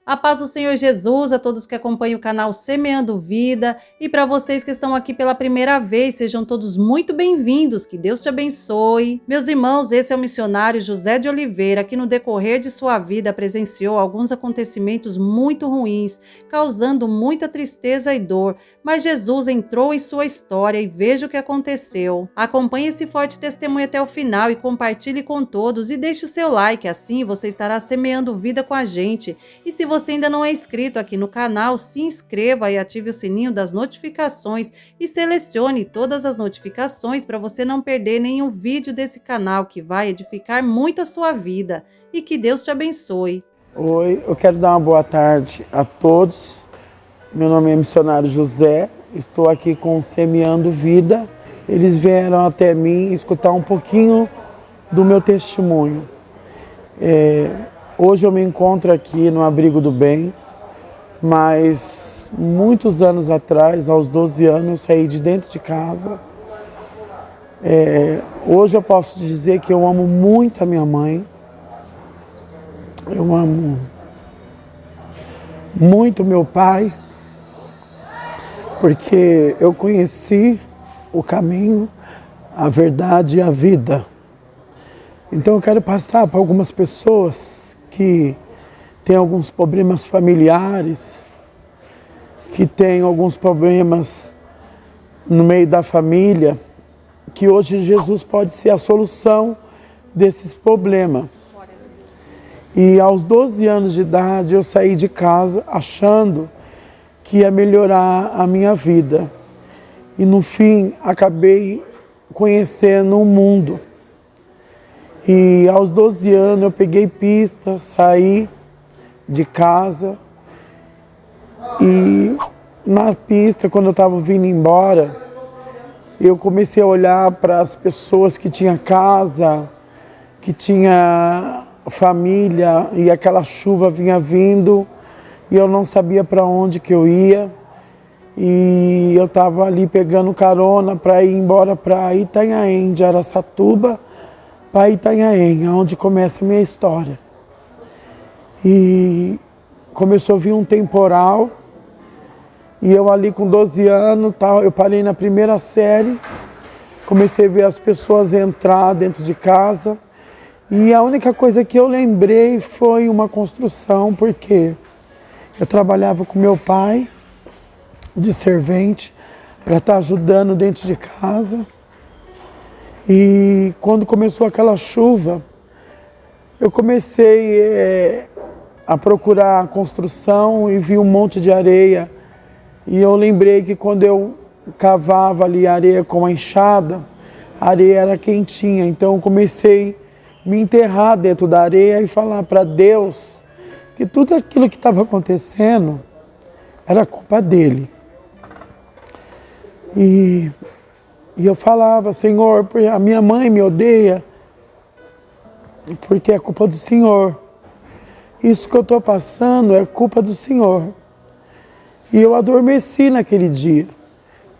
A paz do Senhor Jesus a todos que acompanham o canal Semeando Vida e para vocês que estão aqui pela primeira vez, sejam todos muito bem-vindos, que Deus te abençoe. Meus irmãos, esse é o missionário José de Oliveira, que no decorrer de sua vida presenciou alguns acontecimentos muito ruins, causando muita tristeza e dor, mas Jesus entrou em sua história e veja o que aconteceu. Acompanhe esse forte testemunho até o final e compartilhe com todos e deixe o seu like, assim você estará semeando vida com a gente. E se você ainda não é inscrito aqui no canal, se inscreva e ative o sininho das notificações e selecione todas as notificações para você não perder nenhum vídeo desse canal que vai edificar muito a sua vida. E que Deus te abençoe. Oi, eu quero dar uma boa tarde a todos. Meu nome é missionário José, estou aqui com o Semeando Vida. Eles vieram até mim escutar um pouquinho do meu testemunho. Hoje eu me encontro aqui no Abrigo do Bem, mas muitos anos atrás, aos 12 anos, eu saí de dentro de casa. Hoje eu posso dizer que eu amo muito a minha mãe. Eu amo muito meu pai, porque eu conheci o caminho, a verdade e a vida. Então eu quero passar para algumas pessoas que têm alguns problemas familiares, que têm alguns problemas no meio da família, que hoje Jesus pode ser a solução desses problemas. E aos 12 anos de idade eu saí de casa achando que ia melhorar a minha vida. E no fim acabei conhecendo o mundo. E aos 12 anos eu peguei pista, saí de casa. E na pista, quando eu estava vindo embora, eu comecei a olhar para as pessoas que tinham casa, que tinha família, e aquela chuva vinha vindo e eu não sabia para onde que eu ia. E eu estava ali pegando carona para ir embora para Itanhaém, de Araçatuba para Itanhaém, onde começa a minha história. E começou a vir um temporal e eu ali com 12 anos, eu parei na primeira série, comecei a ver as pessoas entrar dentro de casa. E a única coisa que eu lembrei foi uma construção, porque eu trabalhava com meu pai de servente para estar ajudando dentro de casa. E quando começou aquela chuva, eu comecei a procurar a construção e vi um monte de areia. E eu lembrei que quando eu cavava ali a areia com a enxada, a areia era quentinha. Então eu comecei a me enterrar dentro da areia e falar para Deus que tudo aquilo que estava acontecendo era culpa dele. E eu falava, Senhor, a minha mãe me odeia porque é culpa do Senhor. Isso que eu estou passando é culpa do Senhor. E eu adormeci naquele dia.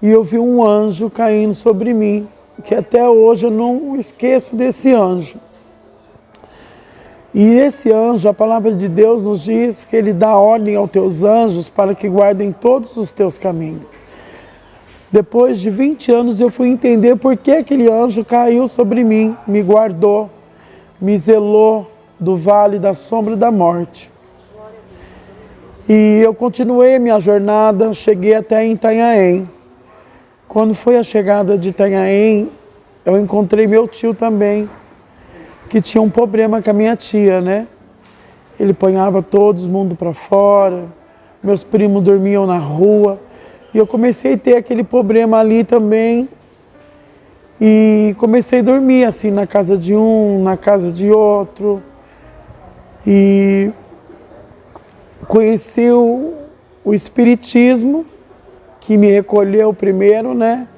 E eu vi um anjo caindo sobre mim, que até hoje eu não esqueço desse anjo. E esse anjo, a palavra de Deus nos diz que ele dá ordem aos teus anjos para que guardem todos os teus caminhos. Depois de 20 anos eu fui entender por que aquele anjo caiu sobre mim, me guardou, me zelou do vale da sombra da morte. E eu continuei a minha jornada, cheguei até Itanhaém. Quando foi a chegada de Itanhaém, eu encontrei meu tio também, que tinha um problema com a minha tia, né? Ele ponhava todo mundo para fora, meus primos dormiam na rua. E eu comecei a ter aquele problema ali também. E comecei a dormir assim na casa de um, na casa de outro. E conheci o Espiritismo, que me recolheu primeiro, né?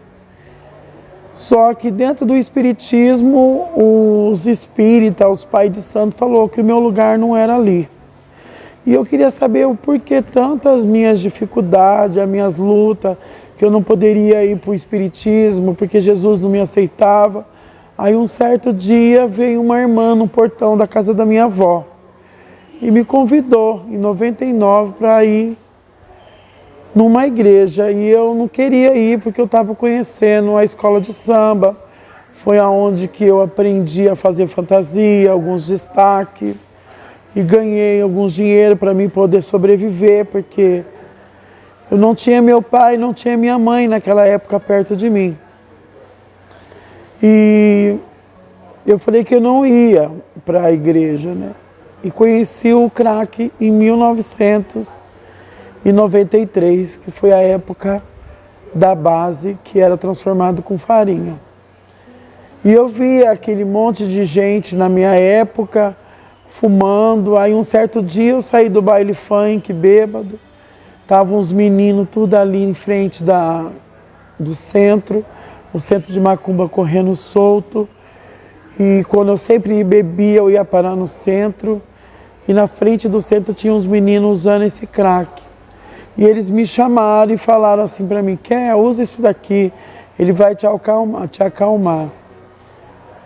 Só que dentro do Espiritismo, os espíritas, os pais de santo, falou que o meu lugar não era ali. E eu queria saber o porquê tantas minhas dificuldades, as minhas lutas, que eu não poderia ir para o Espiritismo, porque Jesus não me aceitava. Aí um certo dia veio uma irmã no portão da casa da minha avó. e me convidou em 99 para ir numa igreja. E eu não queria ir porque eu estava conhecendo a escola de samba. Foi aonde que eu aprendi a fazer fantasia, alguns destaques. E ganhei alguns dinheiro para mim poder sobreviver, porque eu não tinha meu pai, não tinha minha mãe naquela época perto de mim. E eu falei que eu não ia para a igreja, né? E conheci o crack em 1993, que foi a época da base que era transformado com farinha. E eu vi aquele monte de gente na minha época fumando. Aí um certo dia eu saí do baile funk bêbado. Estavam uns meninos tudo ali em frente do centro, o centro de macumba correndo solto. E quando eu sempre bebia, eu ia parar no centro. E na frente do centro tinha uns meninos usando esse crack. E eles me chamaram e falaram assim para mim: usa isso daqui, ele vai te acalmar.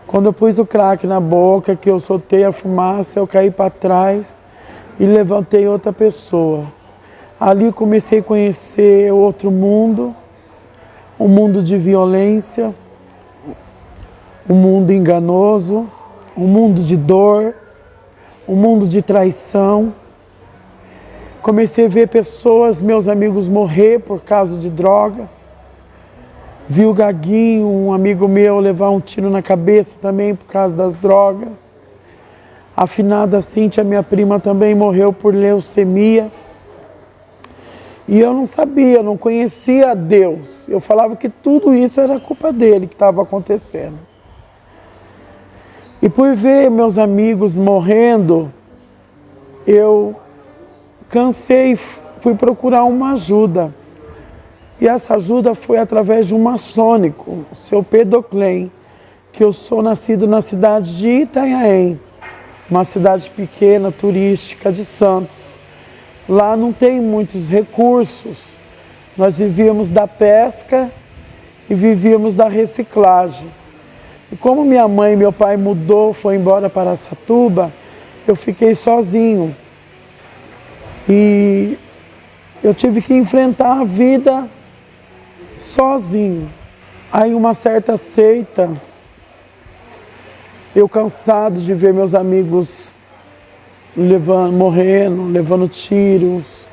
Quando eu pus o crack na boca, que eu soltei a fumaça, eu caí para trás e levantei outra pessoa. Ali comecei a conhecer outro mundo, um mundo de violência, um mundo enganoso, um mundo de dor, um mundo de traição. Comecei a ver pessoas, meus amigos, morrer por causa de drogas. Vi o Gaguinho, um amigo meu, levar um tiro na cabeça também por causa das drogas. A finada Cíntia, minha prima, também morreu por leucemia. E eu não sabia, não conhecia Deus. Eu falava que tudo isso era culpa dele que estava acontecendo. E por ver meus amigos morrendo, eu cansei e fui procurar uma ajuda. E essa ajuda foi através de um maçônico, o seu Pedro Klein, que eu sou nascido na cidade de Itanhaém, uma cidade pequena, turística de Santos. Lá não tem muitos recursos. Nós vivíamos da pesca e vivíamos da reciclagem. E como minha mãe e meu pai mudou, foi embora para Araçatuba, eu fiquei sozinho. E eu tive que enfrentar a vida sozinho. Aí uma certa seita, eu cansado de ver meus amigos morrendo, levando tiros,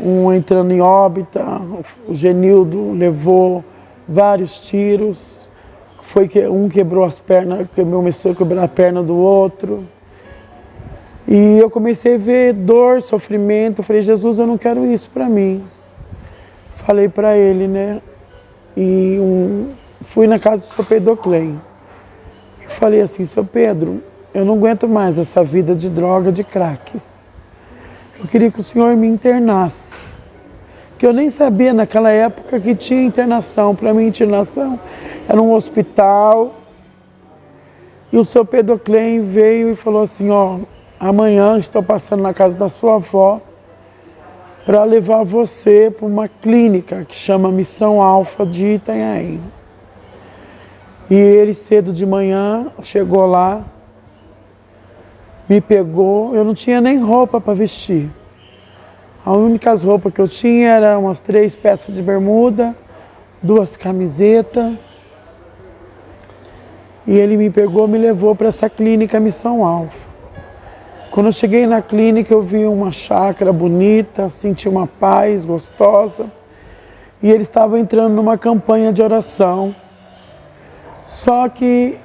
um entrando em óbita, o Genildo levou vários tiros, foi que um quebrou as pernas, começou a quebrar a perna do outro. E eu comecei a ver dor, sofrimento. Eu falei: Jesus, eu não quero isso para mim. Falei para ele, né? E fui na casa do seu Pedro Klein. Falei assim: seu Pedro, eu não aguento mais essa vida de droga, de crack. Eu queria que o senhor me internasse. Que eu nem sabia naquela época que tinha internação. Para mim, internação era um hospital. E o seu Pedro Klein veio e falou assim: amanhã estou passando na casa da sua avó para levar você para uma clínica que chama Missão Alfa de Itanhaém. E ele cedo de manhã chegou lá, me pegou, eu não tinha nem roupa para vestir. A única roupa que eu tinha era umas 3 peças de bermuda, 2 camisetas. E ele me pegou, me levou para essa clínica Missão Alfa. Quando eu cheguei na clínica, eu vi uma chácara bonita, senti uma paz gostosa. E eles estavam entrando numa campanha de oração. Só que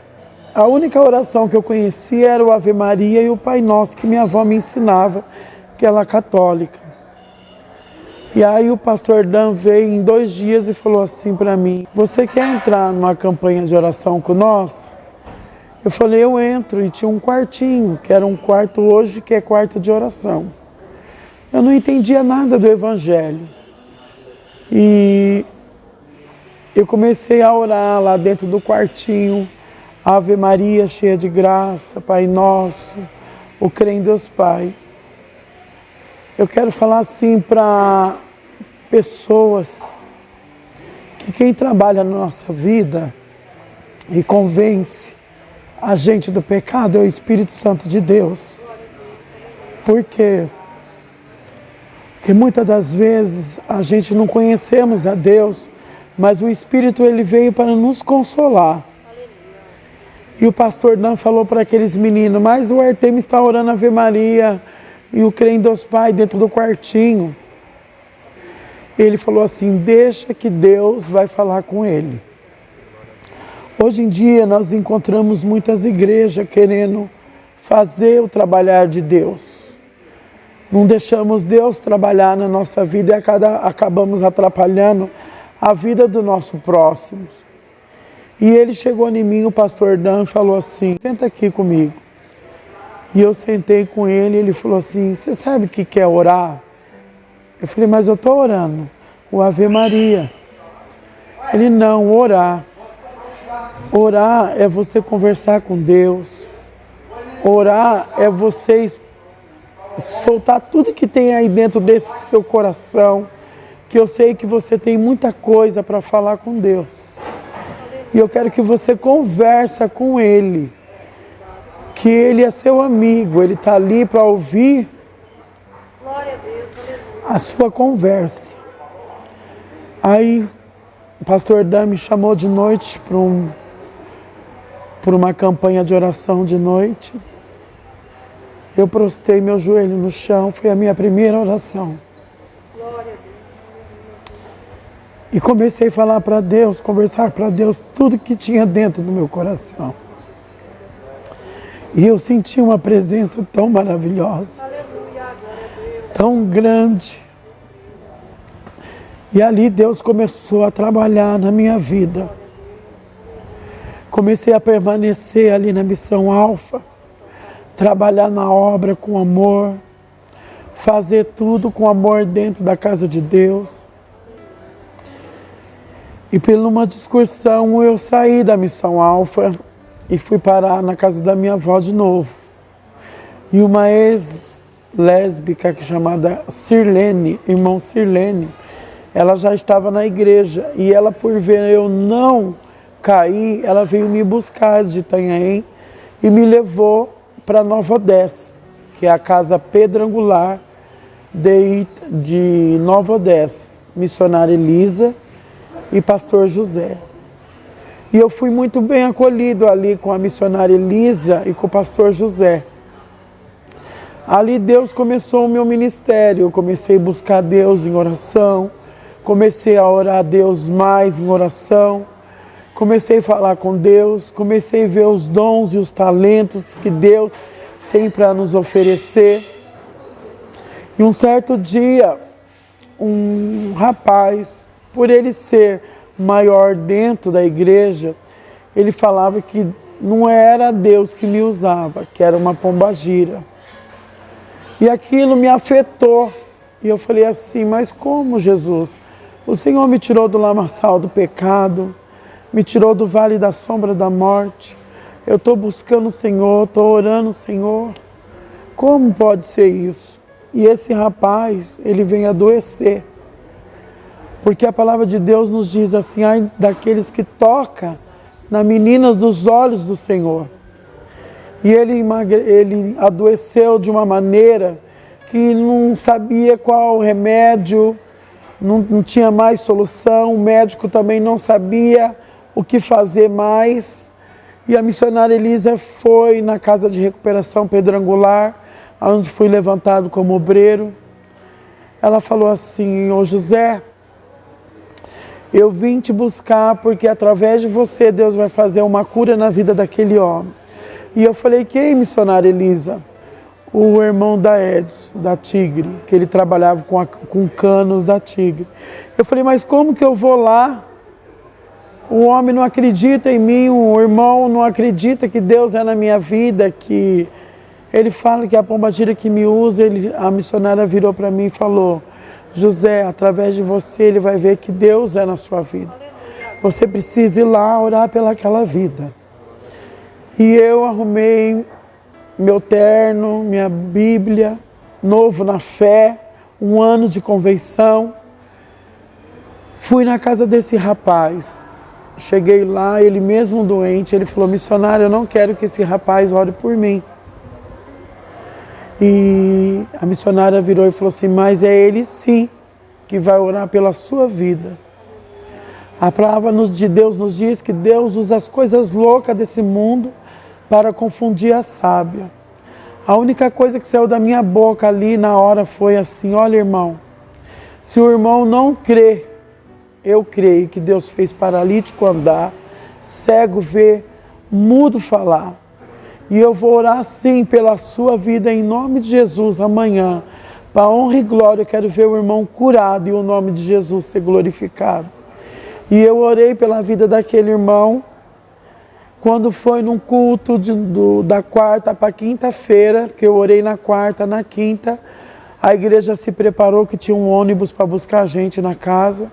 a única oração que eu conhecia era o Ave Maria e o Pai Nosso, que minha avó me ensinava, que ela é católica. E aí o pastor Dan veio em 2 dias e falou assim para mim: você quer entrar numa campanha de oração com nós? Eu falei: eu entro. E tinha um quartinho, que era um quarto hoje, que é quarto de oração. Eu não entendia nada do Evangelho. E eu comecei a orar lá dentro do quartinho, Ave Maria, cheia de graça, Pai Nosso, o crê em Deus Pai. Eu quero falar assim para pessoas que quem trabalha na nossa vida e convence agente do pecado é o Espírito Santo de Deus. Por quê? Porque muitas das vezes a gente não conhecemos a Deus, mas o Espírito ele veio para nos consolar. E o pastor Dan falou para aqueles meninos, mas o Artemio está orando a Ave Maria e o crê em Deus Pai dentro do quartinho. Ele falou assim, deixa que Deus vai falar com ele. Hoje em dia nós encontramos muitas igrejas querendo fazer o trabalhar de Deus. Não deixamos Deus trabalhar na nossa vida e acabamos atrapalhando a vida do nosso próximo. E ele chegou em mim, o pastor Dan, e falou assim, senta aqui comigo. E eu sentei com ele e ele falou assim, você sabe o que é orar? Eu falei, mas eu estou orando, o Ave Maria. Ele, não, orar. Orar é você conversar com Deus. Orar é você soltar tudo que tem aí dentro desse seu coração, que eu sei que você tem muita coisa para falar com Deus. E eu quero que você conversa com Ele, que Ele é seu amigo, Ele está ali para ouvir a sua conversa. Aí o pastor Dan me chamou de noite para uma campanha de oração de noite. Eu prostei meu joelho no chão, foi a minha primeira oração. E comecei a falar para Deus, conversar para Deus tudo que tinha dentro do meu coração. E eu senti uma presença tão maravilhosa, tão grande. E ali Deus começou a trabalhar na minha vida. Comecei a permanecer ali na Missão Alfa, trabalhar na obra com amor, fazer tudo com amor dentro da casa de Deus. E por uma discussão eu saí da Missão Alfa e fui parar na casa da minha avó de novo. E uma ex-lésbica chamada Sirlene, irmão Sirlene, ela já estava na igreja e ela, por ver eu não cair, ela veio me buscar de Itanhaém e me levou para Nova Odessa, que é a casa Pedrangular de Nova Odessa, missionária Elisa e pastor José. E eu fui muito bem acolhido ali com a missionária Elisa e com o pastor José. Ali Deus começou o meu ministério, eu comecei a buscar Deus em oração, comecei a orar a Deus mais em oração, comecei a falar com Deus, comecei a ver os dons e os talentos que Deus tem para nos oferecer. E um certo dia, um rapaz, por ele ser maior dentro da igreja, ele falava que não era Deus que me usava, que era uma pombagira. E aquilo me afetou. E eu falei assim, mas como, Jesus? O Senhor me tirou do lamaçal do pecado, me tirou do vale da sombra da morte. Eu estou buscando o Senhor, estou orando o Senhor. Como pode ser isso? E esse rapaz, ele vem adoecer. Porque a palavra de Deus nos diz assim, ai daqueles que tocam na menina dos olhos do Senhor. E ele adoeceu de uma maneira que não sabia qual remédio, não tinha mais solução, o médico também não sabia o que fazer mais. E a missionária Elisa foi na casa de recuperação Pedrangular, onde fui levantado como obreiro. Ela falou assim, ô José, eu vim te buscar porque através de você Deus vai fazer uma cura na vida daquele homem. E eu falei, quem, missionária Elisa? O irmão da Edson, da Tigre, que ele trabalhava com canos da Tigre. Eu falei, mas como que eu vou lá? O homem não acredita em mim, o irmão não acredita que Deus é na minha vida, que ele fala que é a pombagira que me usa. A missionária virou para mim e falou, José, através de você ele vai ver que Deus é na sua vida. Você precisa ir lá orar pelaquela vida. E eu arrumei meu terno, minha Bíblia, novo na fé, 1 ano de conversão. Fui na casa desse rapaz. cheguei lá, ele mesmo doente, ele falou, missionário, eu não quero que esse rapaz ore por mim. E a missionária virou e falou assim, mas é ele sim que vai orar pela sua vida. A palavra de Deus nos diz que Deus usa as coisas loucas desse mundo para confundir a sábia. A única coisa que saiu da minha boca ali na hora foi assim, olha irmão, se o irmão não crê, eu creio que Deus fez paralítico andar, cego ver, mudo falar. E eu vou orar sim pela sua vida em nome de Jesus amanhã. Para honra e glória, eu quero ver o irmão curado e o nome de Jesus ser glorificado. E eu orei pela vida daquele irmão. Quando foi num culto da quarta para quinta-feira, que eu orei na quarta, na quinta, a igreja se preparou que tinha um ônibus para buscar a gente na casa.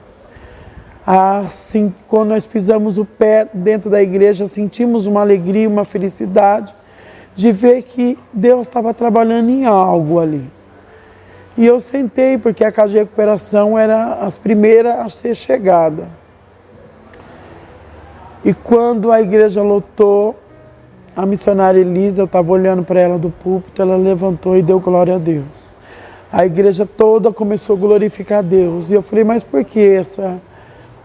Assim, quando nós pisamos o pé dentro da igreja, sentimos uma alegria, uma felicidade de ver que Deus estava trabalhando em algo ali. E eu sentei, porque a casa de recuperação era as primeiras a ser chegada. E quando a igreja lotou, a missionária Elisa, eu estava olhando para ela do púlpito, ela levantou e deu glória a Deus. A igreja toda começou a glorificar a Deus. E eu falei, mas por que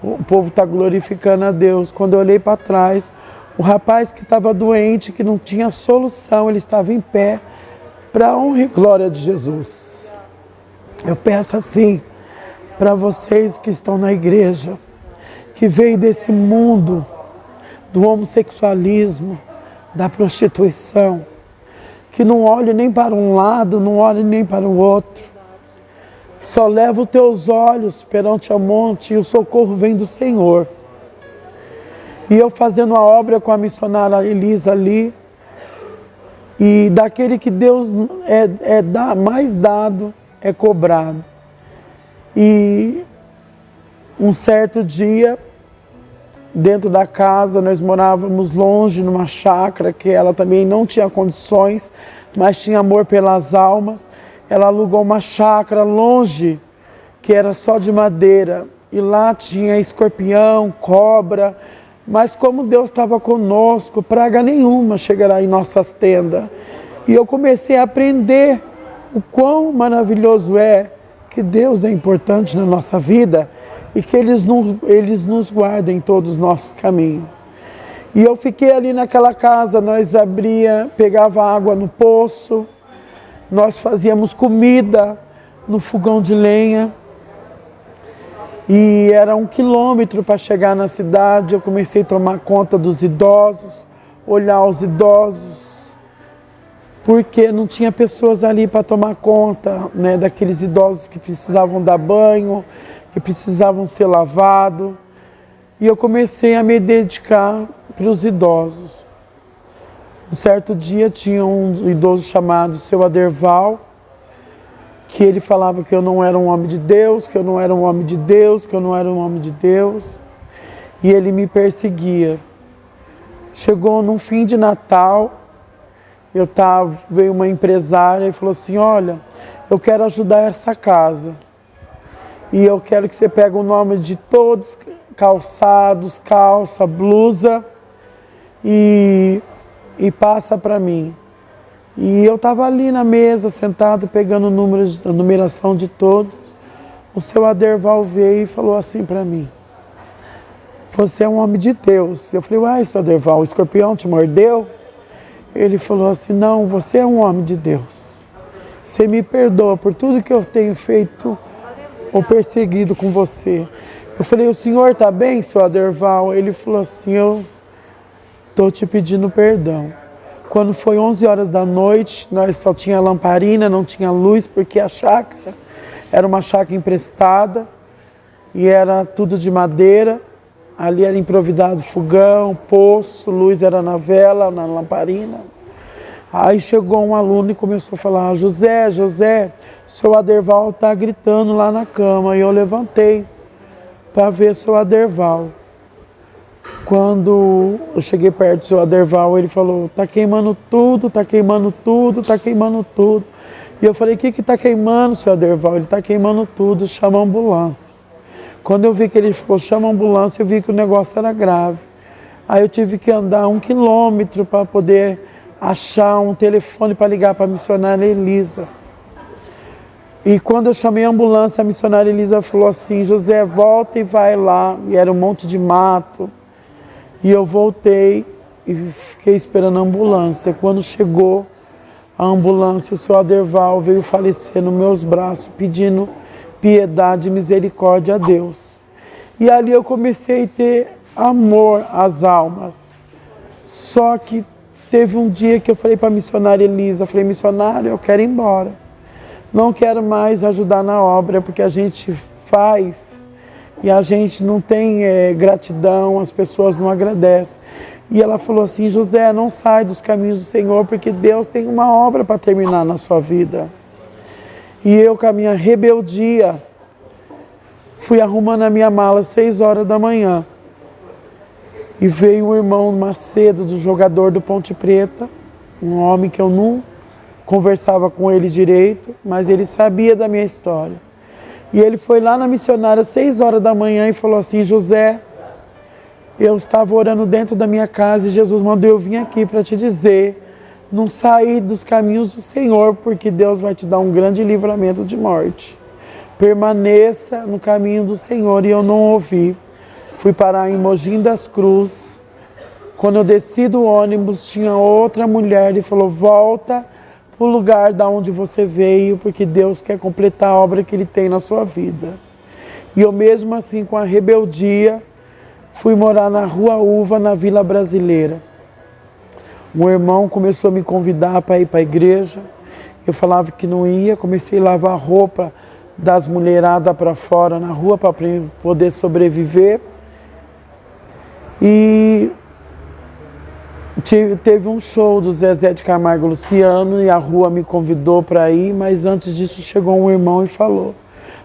o povo está glorificando a Deus? Quando eu olhei para trás, o rapaz que estava doente, que não tinha solução, ele estava em pé para a honra e glória de Jesus. Eu peço assim para vocês que estão na igreja, que veio desse mundo do homossexualismo, da prostituição, que não olhe nem para um lado, não olhe nem para o outro. Só leva os teus olhos perante o monte e o socorro vem do Senhor. E eu fazendo a obra com a missionária Elisa ali, e daquele que Deus mais dado, é cobrado. E um certo dia, dentro da casa, nós morávamos longe, numa chácara, que ela também não tinha condições, mas tinha amor pelas almas. Ela alugou uma chácara longe, que era só de madeira, e lá tinha escorpião, cobra, mas como Deus estava conosco, praga nenhuma chegará em nossas tendas. E eu comecei a aprender o quão maravilhoso é que Deus é importante na nossa vida e que eles nos guardam em todos os nossos caminhos. E eu fiquei ali naquela casa, nós pegava água no poço, nós fazíamos comida no fogão de lenha. E era 1 quilômetro para chegar na cidade. Eu comecei a tomar conta dos idosos, olhar os idosos, porque não tinha pessoas ali para tomar conta, né, daqueles idosos que precisavam dar banho, que precisavam ser lavados. E eu comecei a me dedicar para os idosos. Um certo dia tinha um idoso chamado Seu Aderval, que ele falava que eu não era um homem de Deus, que eu não era um homem de Deus, que eu não era um homem de Deus. E ele me perseguia. Chegou no fim de Natal, veio uma empresária e falou assim, olha, eu quero ajudar essa casa. E eu quero que você pegue o nome de todos, calçados, calça, blusa, e passa para mim. E eu estava ali na mesa, sentado, pegando a numeração de todos. O Seu Aderval veio e falou assim para mim, você é um homem de Deus. Eu falei, uai, Seu Aderval, o escorpião te mordeu? Ele falou assim, não, você é um homem de Deus. Você me perdoa por tudo que eu tenho feito ou perseguido com você. Eu falei, o senhor está bem, Seu Aderval? Ele falou assim, eu estou te pedindo perdão. Quando foi 11 horas da noite, nós só tinha lamparina, não tinha luz, porque a chácara era uma chácara emprestada e era tudo de madeira. Ali era improvisado fogão, poço, luz era na vela, na lamparina. Aí chegou um aluno e começou a falar, José, Seu Aderval está gritando lá na cama. E eu levantei para ver Seu Aderval. Quando eu cheguei perto do Seu Aderval, ele falou, está queimando tudo, está queimando tudo, está queimando tudo. E eu falei, o que está queimando, Seu Aderval? Ele está queimando tudo, chama a ambulância. Quando eu vi que ele falou, chama a ambulância, eu vi que o negócio era grave. Aí eu tive que andar 1 quilômetro para poder achar um telefone para ligar para a missionária Elisa. E quando eu chamei a ambulância, a missionária Elisa falou assim, José, volta e vai lá. E era um monte de mato. E eu voltei e fiquei esperando a ambulância. Quando chegou a ambulância, o senhor Aderval veio falecer nos meus braços, pedindo piedade e misericórdia a Deus. E ali eu comecei a ter amor às almas. Só que teve um dia que eu falei para a missionária Elisa, falei, missionária, eu quero ir embora. Não quero mais ajudar na obra, porque a gente faz e a gente não tem gratidão, as pessoas não agradecem. E ela falou assim, José, não sai dos caminhos do Senhor, porque Deus tem uma obra para terminar na sua vida. E eu, com a minha rebeldia, fui arrumando a minha mala às 6 horas da manhã. E veio o irmão Macedo, do jogador do Ponte Preta, um homem que eu não conversava com ele direito, mas ele sabia da minha história. E ele foi lá na missionária às 6 horas da manhã e falou assim, José, eu estava orando dentro da minha casa e Jesus mandou eu vir aqui para te dizer, não sair dos caminhos do Senhor, porque Deus vai te dar um grande livramento de morte. Permaneça no caminho do Senhor. E eu não ouvi. Fui parar em Mogi das Cruzes. Quando eu desci do ônibus, tinha outra mulher e falou, volta para o lugar da onde você veio, porque Deus quer completar a obra que Ele tem na sua vida. E eu mesmo assim, com a rebeldia, fui morar na Rua Uva, na Vila Brasileira. Um irmão começou a me convidar para ir para a igreja. Eu falava que não ia, comecei a lavar roupa das mulheradas para fora na rua para poder sobreviver. E teve um show do Zezé de Camargo e Luciano e a rua me convidou para ir, mas antes disso chegou um irmão e falou,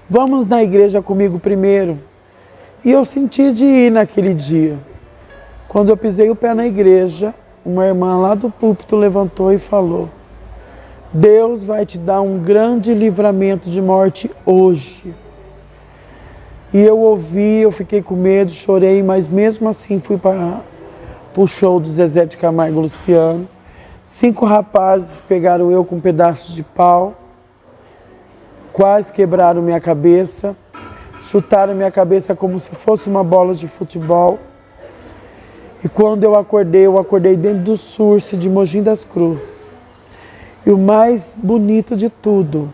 vamos na igreja comigo primeiro. E eu senti de ir naquele dia. Quando eu pisei o pé na igreja, uma irmã lá do púlpito levantou e falou, Deus vai te dar um grande livramento de morte hoje. E eu ouvi, eu fiquei com medo, chorei, mas mesmo assim fui para o show do Zezé de Camargo e Luciano. 5 rapazes pegaram eu com um pedaço de pau, quase quebraram minha cabeça, chutaram minha cabeça como se fosse uma bola de futebol. E quando eu acordei dentro do Surce de Mogi das Cruzes. E o mais bonito de tudo,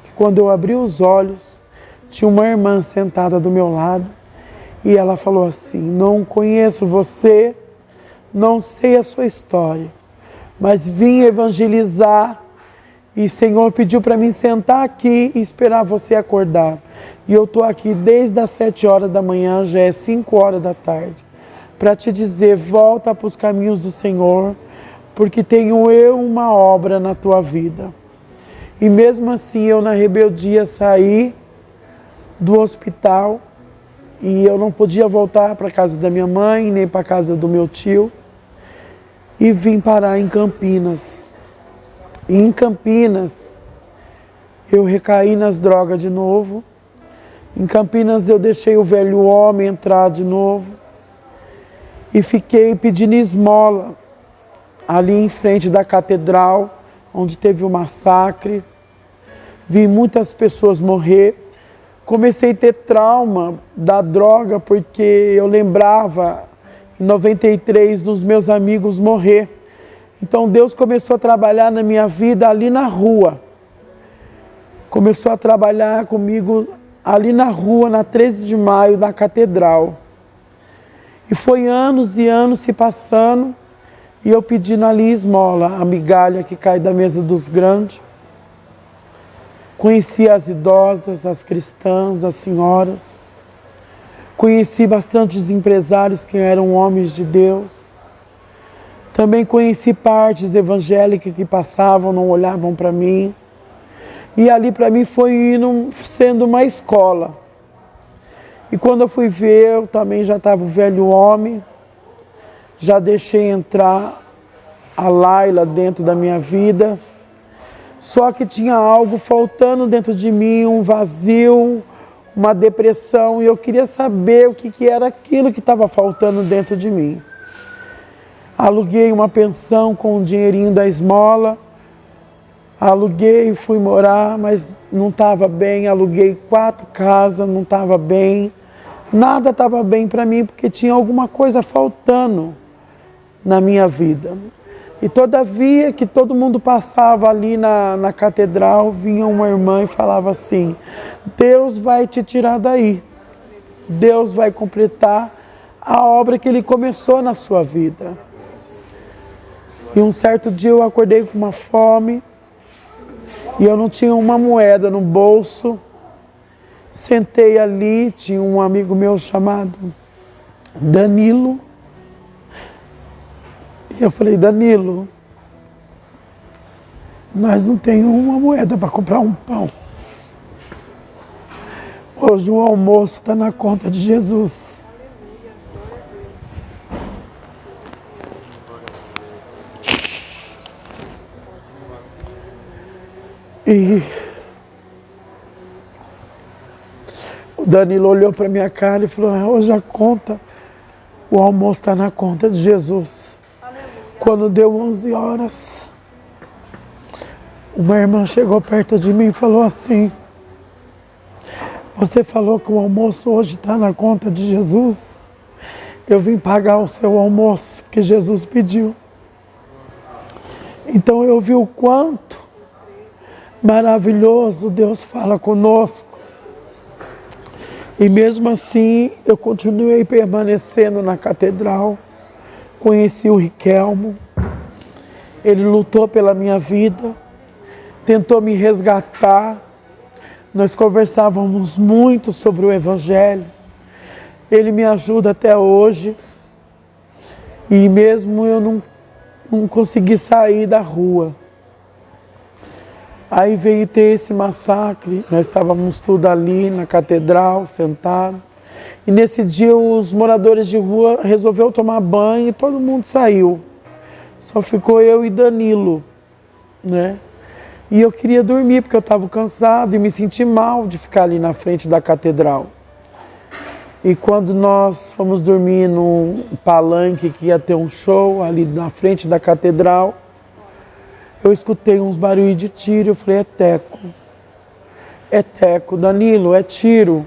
que quando eu abri os olhos, tinha uma irmã sentada do meu lado e ela falou assim, não conheço você, não sei a sua história, mas vim evangelizar e o Senhor pediu para mim sentar aqui e esperar você acordar. E eu estou aqui desde as 7 horas da manhã, já é 5 horas da tarde. Para te dizer, volta para os caminhos do Senhor, porque tenho eu uma obra na tua vida. E mesmo assim, eu na rebeldia saí do hospital e eu não podia voltar para a casa da minha mãe, nem para a casa do meu tio, e vim parar em Campinas. E em Campinas, eu recaí nas drogas de novo. Em Campinas, eu deixei o velho homem entrar de novo. E fiquei pedindo esmola ali em frente da catedral, onde teve o massacre. Vi muitas pessoas morrer. Comecei a ter trauma da droga, porque eu lembrava, em 93, dos meus amigos morrer. Então Deus começou a trabalhar na minha vida ali na rua. Começou a trabalhar comigo ali na rua, na 13 de maio, na catedral. E foi anos e anos se passando, e eu pedindo ali esmola, a migalha que cai da mesa dos grandes. Conheci as idosas, as cristãs, as senhoras. Conheci bastantes empresários que eram homens de Deus. Também conheci partes evangélicas que passavam, não olhavam para mim. E ali para mim foi sendo uma escola. E quando eu fui ver, eu também já estava o velho homem, já deixei entrar a Laila dentro da minha vida, só que tinha algo faltando dentro de mim, um vazio, uma depressão, e eu queria saber o que era aquilo que estava faltando dentro de mim. Aluguei uma pensão com o dinheirinho da esmola, aluguei, fui morar, mas não estava bem, aluguei 4 casas, não estava bem, nada estava bem para mim, porque tinha alguma coisa faltando na minha vida. E todavia que todo mundo passava ali na catedral, vinha uma irmã e falava assim: Deus vai te tirar daí, Deus vai completar a obra que Ele começou na sua vida. E um certo dia eu acordei com uma fome, e eu não tinha uma moeda no bolso. Sentei ali, tinha um amigo meu chamado Danilo. E eu falei: Danilo, nós não temos uma moeda para comprar um pão. Hoje o almoço está na conta de Jesus. E o Danilo olhou para minha cara e falou: hoje o almoço está na conta de Jesus. Quando deu 11 horas, uma irmã chegou perto de mim e falou assim: você falou que o almoço hoje está na conta de Jesus? Eu vim pagar o seu almoço, porque Jesus pediu. Então eu vi o quanto maravilhoso Deus fala conosco. E mesmo assim, eu continuei permanecendo na catedral. Conheci o Riquelmo, ele lutou pela minha vida, tentou me resgatar. Nós conversávamos muito sobre o Evangelho. Ele me ajuda até hoje. E mesmo eu não consegui sair da rua. Aí veio ter esse massacre, nós estávamos tudo ali na catedral, sentados. E nesse dia os moradores de rua resolveram tomar banho e todo mundo saiu. Só ficou eu e Danilo, né? E eu queria dormir porque eu estava cansado e me senti mal de ficar ali na frente da catedral. E quando nós fomos dormir num palanque que ia ter um show ali na frente da catedral, eu escutei uns barulhos de tiro. Eu falei: é teco, Danilo, é tiro.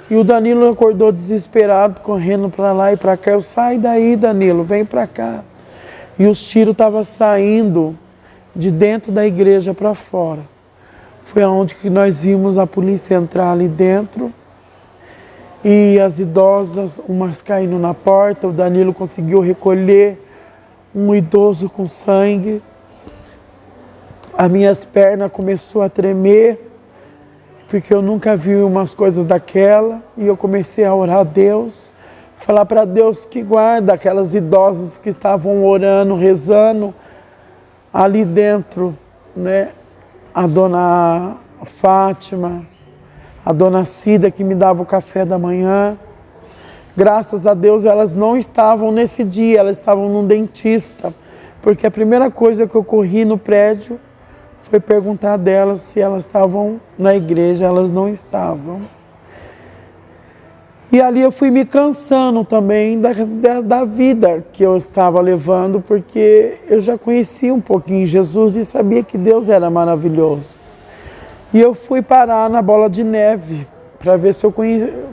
E o Danilo acordou desesperado, correndo para lá e para cá. Eu: sai daí, Danilo, vem para cá. E os tiros estavam saindo de dentro da igreja para fora. Foi onde que nós vimos a polícia entrar ali dentro. E as idosas, umas caindo na porta. O Danilo conseguiu recolher um idoso com sangue. As minhas pernas começaram a tremer, porque eu nunca vi umas coisas daquela, e eu comecei a orar a Deus, falar para Deus que guarda aquelas idosas que estavam orando, rezando ali dentro, né? A dona Fátima, a dona Cida, que me dava o café da manhã. Graças a Deus elas não estavam nesse dia, elas estavam num dentista, porque a primeira coisa que eu corri no prédio foi perguntar delas se elas estavam na igreja. Elas não estavam. E ali eu fui me cansando também da vida que eu estava levando, porque eu já conhecia um pouquinho Jesus e sabia que Deus era maravilhoso. E eu fui parar na Bola de Neve para ver se eu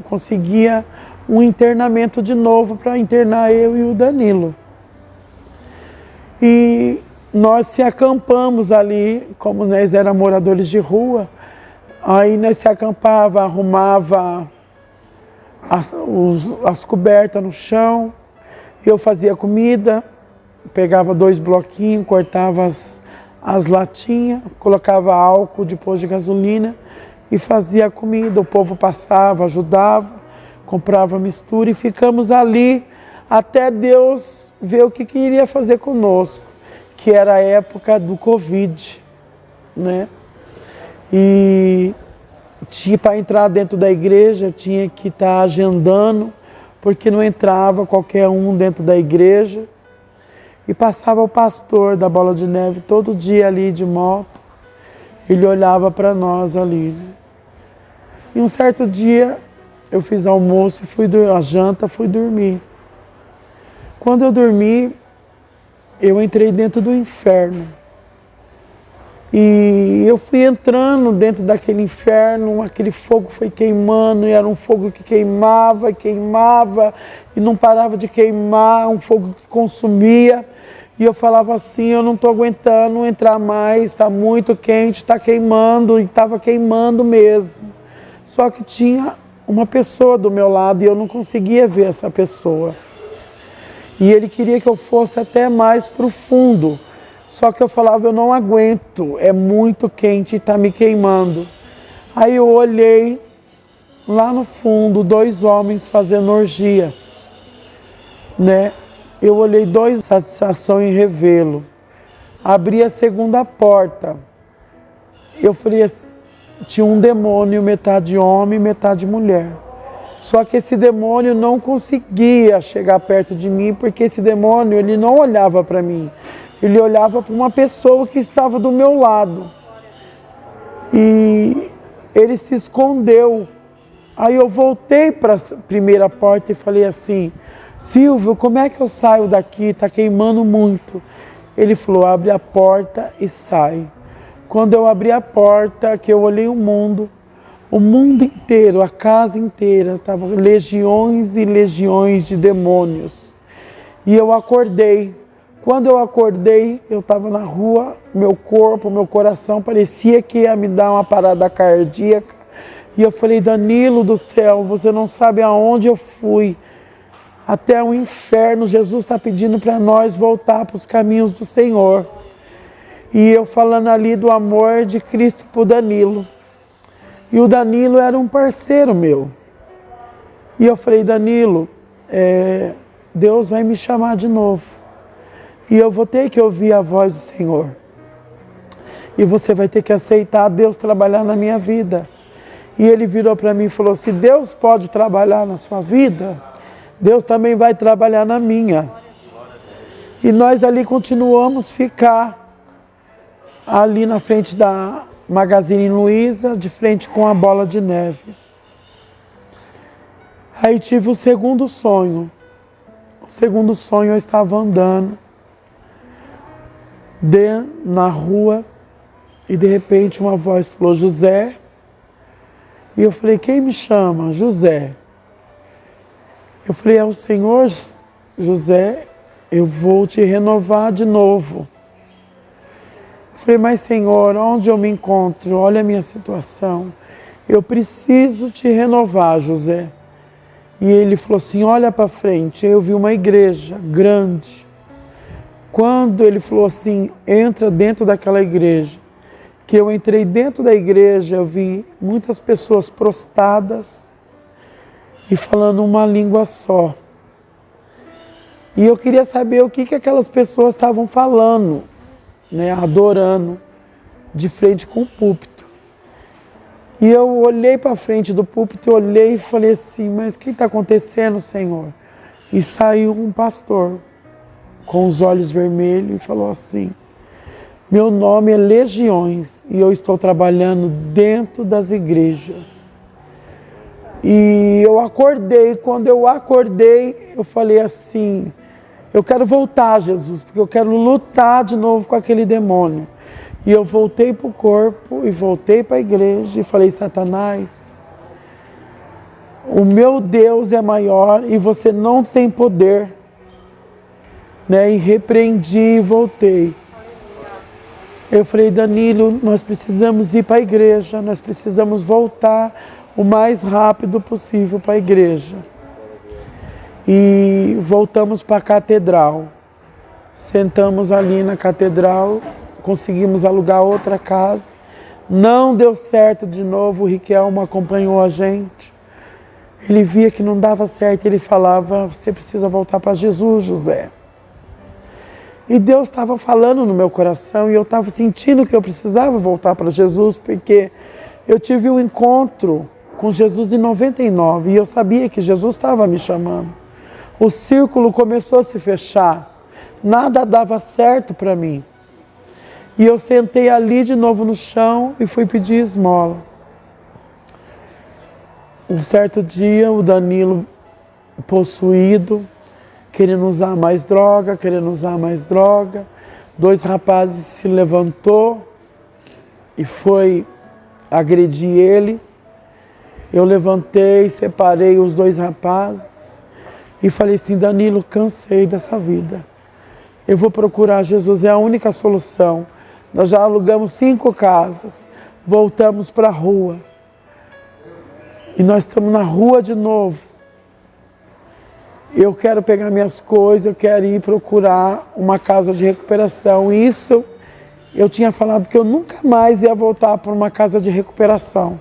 conseguia um internamento de novo, para internar eu e o Danilo. E nós se acampamos ali, como nós éramos moradores de rua. Aí nós se acampava, arrumava as cobertas no chão, eu fazia comida, pegava 2 bloquinhos, cortava as latinhas, colocava álcool depois de gasolina e fazia a comida. O povo passava, ajudava, comprava mistura e ficamos ali até Deus ver o que queria fazer conosco, que era a época do Covid, né? E para entrar dentro da igreja tinha que estar agendando, porque não entrava qualquer um dentro da igreja. E passava o pastor da Bola de Neve todo dia ali de moto, ele olhava para nós ali, né? E um certo dia eu fiz almoço, a janta, fui dormir. Quando eu dormi, eu entrei dentro do inferno. E eu fui entrando dentro daquele inferno, aquele fogo foi queimando, e era um fogo que queimava, queimava, e não parava de queimar, um fogo que consumia. E eu falava assim, eu não estou aguentando entrar mais, está muito quente, está queimando, e estava queimando mesmo. Só que tinha uma pessoa do meu lado e eu não conseguia ver essa pessoa. E ele queria que eu fosse até mais para o fundo. Só que eu falava, eu não aguento, é muito quente e está me queimando. Aí eu olhei lá no fundo, 2 homens fazendo orgia, né? Eu olhei 2 satisfação em revê-lo. Abri a segunda porta. Eu falei, tinha um demônio, metade homem, metade mulher. Só que esse demônio não conseguia chegar perto de mim, porque esse demônio, ele não olhava para mim. Ele olhava para uma pessoa que estava do meu lado. E ele se escondeu. Aí eu voltei para a primeira porta e falei assim, Silvio, como é que eu saio daqui? Está queimando muito. Ele falou, abre a porta e sai. Quando eu abri a porta, que eu olhei o mundo inteiro, a casa inteira, estavam legiões e legiões de demônios. E eu acordei. Quando eu acordei, eu estava na rua, meu corpo, meu coração parecia que ia me dar uma parada cardíaca. E eu falei, Danilo do céu, você não sabe aonde eu fui. Até o inferno, Jesus está pedindo para nós voltar para os caminhos do Senhor. E eu falando ali do amor de Cristo para o Danilo. E o Danilo era um parceiro meu. E eu falei, Danilo, Deus vai me chamar de novo. E eu vou ter que ouvir a voz do Senhor. E você vai ter que aceitar Deus trabalhar na minha vida. E ele virou para mim e falou, se Deus pode trabalhar na sua vida, Deus também vai trabalhar na minha. E nós ali continuamos ficar ali na frente da Magazine Luiza, de frente com a Bola de Neve. Aí tive o segundo sonho. O segundo sonho, eu estava andando na rua e de repente uma voz falou, José. E eu falei, quem me chama? José. Eu falei, é o Senhor, José, eu vou te renovar de novo. Eu falei, mas Senhor, onde eu me encontro? Olha a minha situação. Eu preciso te renovar, José. E ele falou assim, olha para frente. Eu vi uma igreja grande. Quando ele falou assim, entra dentro daquela igreja, que eu entrei dentro da igreja, eu vi muitas pessoas prostradas e falando uma língua só. E eu queria saber o que aquelas pessoas estavam falando, né, adorando, de frente com o púlpito. E eu olhei para frente do púlpito, olhei e falei assim, mas o que está acontecendo, Senhor? E saiu um pastor, com os olhos vermelhos, e falou assim, meu nome é Legiões, e eu estou trabalhando dentro das igrejas. E eu acordei, quando eu acordei, eu falei assim, eu quero voltar, Jesus, porque eu quero lutar de novo com aquele demônio. E eu voltei para o corpo, e voltei para a igreja, e falei, Satanás, o meu Deus é maior, e você não tem poder. Né? E repreendi e voltei. Eu falei, Danilo, nós precisamos ir para a igreja, nós precisamos voltar o mais rápido possível para a igreja. E voltamos para a catedral. Sentamos ali na catedral, conseguimos alugar outra casa. Não deu certo de novo, o Riquelmo acompanhou a gente. Ele via que não dava certo, ele falava, você precisa voltar para Jesus, José. E Deus estava falando no meu coração e eu estava sentindo que eu precisava voltar para Jesus, porque eu tive um encontro com Jesus em 99 e eu sabia que Jesus estava me chamando. O círculo começou a se fechar, nada dava certo para mim. E eu sentei ali de novo no chão e fui pedir esmola. Um certo dia, o Danilo, possuído, querendo usar mais droga, dois rapazes se levantou e foi agredir ele. Eu levantei, separei os dois rapazes e falei assim: Danilo, cansei dessa vida. Eu vou procurar Jesus, é a única solução. Nós já alugamos 5 casas, voltamos para a rua. E nós estamos na rua de novo. Eu quero pegar minhas coisas, eu quero ir procurar uma casa de recuperação. Isso eu tinha falado que eu nunca mais ia voltar para uma casa de recuperação.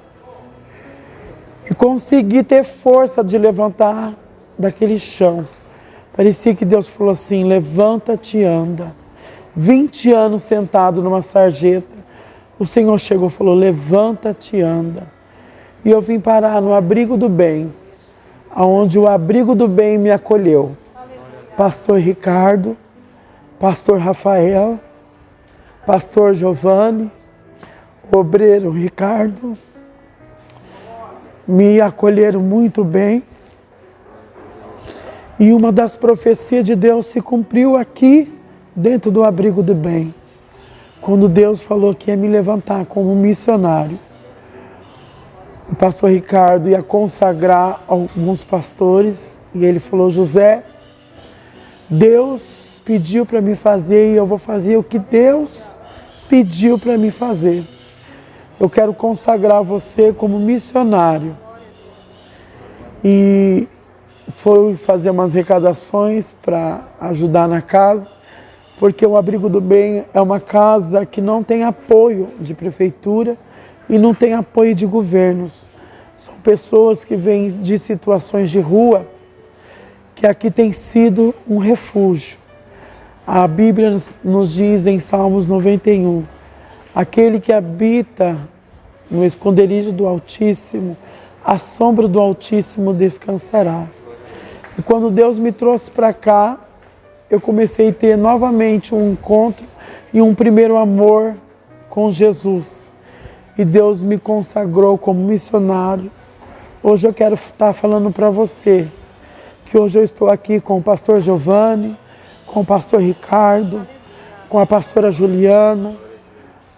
E consegui ter força de levantar daquele chão. Parecia que Deus falou assim: levanta-te e anda. 20 anos sentado numa sarjeta, o Senhor chegou e falou: levanta-te e anda. E eu vim parar no abrigo do bem, onde o abrigo do bem me acolheu. Pastor Ricardo, pastor Rafael, pastor Giovanni, obreiro Ricardo, me acolheram muito bem. E uma das profecias de Deus se cumpriu aqui, dentro do abrigo do bem, quando Deus falou que ia me levantar como missionário. O pastor Ricardo ia consagrar alguns pastores e ele falou: José, Deus pediu para me fazer e eu vou fazer o que Deus pediu para me fazer. Eu quero consagrar você como missionário. E foi fazer umas arrecadações para ajudar na casa, porque o Abrigo do Bem é uma casa que não tem apoio de prefeitura e não tem apoio de governos. São pessoas que vêm de situações de rua, que aqui tem sido um refúgio. A Bíblia nos diz em Salmos 91, aquele que habita no esconderijo do Altíssimo, à sombra do Altíssimo descansarás. E quando Deus me trouxe para cá, eu comecei a ter novamente um encontro e um primeiro amor com Jesus. E Deus me consagrou como missionário. Hoje eu quero estar falando para você que hoje eu estou aqui com o pastor Giovanni, com o pastor Ricardo, com a pastora Juliana,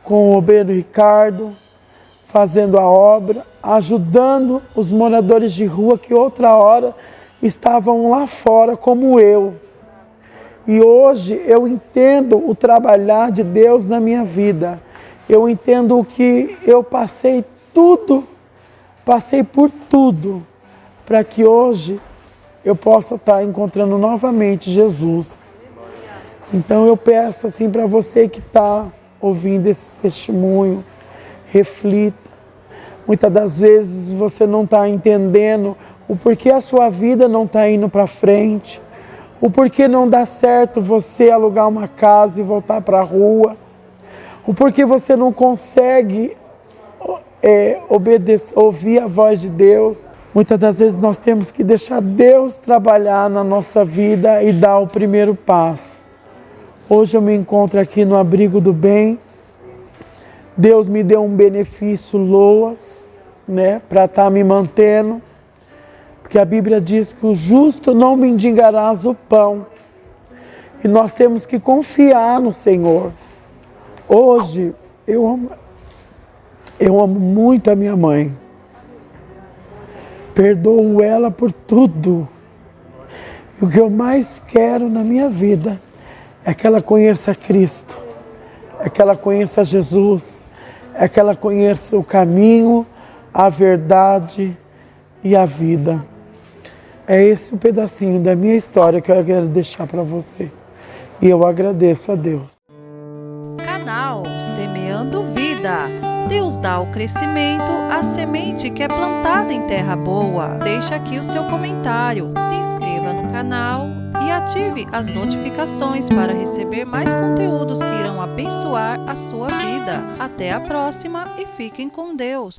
com o obreiro Ricardo, fazendo a obra, ajudando os moradores de rua que outra hora estavam lá fora como eu. E hoje eu entendo o trabalhar de Deus na minha vida. Eu entendo o que eu passei por tudo, para que hoje eu possa estar encontrando novamente Jesus. Então eu peço assim para você que está ouvindo esse testemunho, reflita. Muitas das vezes você não está entendendo o porquê a sua vida não está indo para frente, o porquê não dá certo você alugar uma casa e voltar para a rua, o porquê você não consegue ouvir a voz de Deus. Muitas das vezes nós temos que deixar Deus trabalhar na nossa vida e dar o primeiro passo. Hoje eu me encontro aqui no Abrigo do Bem. Deus me deu um benefício loas, para estar me mantendo. Porque a Bíblia diz que o justo não mendigarás o pão. E nós temos que confiar no Senhor. Hoje, eu amo muito a minha mãe. Perdoo ela por tudo. E o que eu mais quero na minha vida é que ela conheça Cristo, é que ela conheça Jesus, é que ela conheça o caminho, a verdade e a vida. É esse um pedacinho da minha história que eu quero deixar para você. E eu agradeço a Deus. Canal Semeando Vida. Deus dá o crescimento à semente que é plantada em terra boa. Deixa aqui o seu comentário, se inscreva no canal e ative as notificações para receber mais conteúdos que irão abençoar a sua vida. Até a próxima e fiquem com Deus.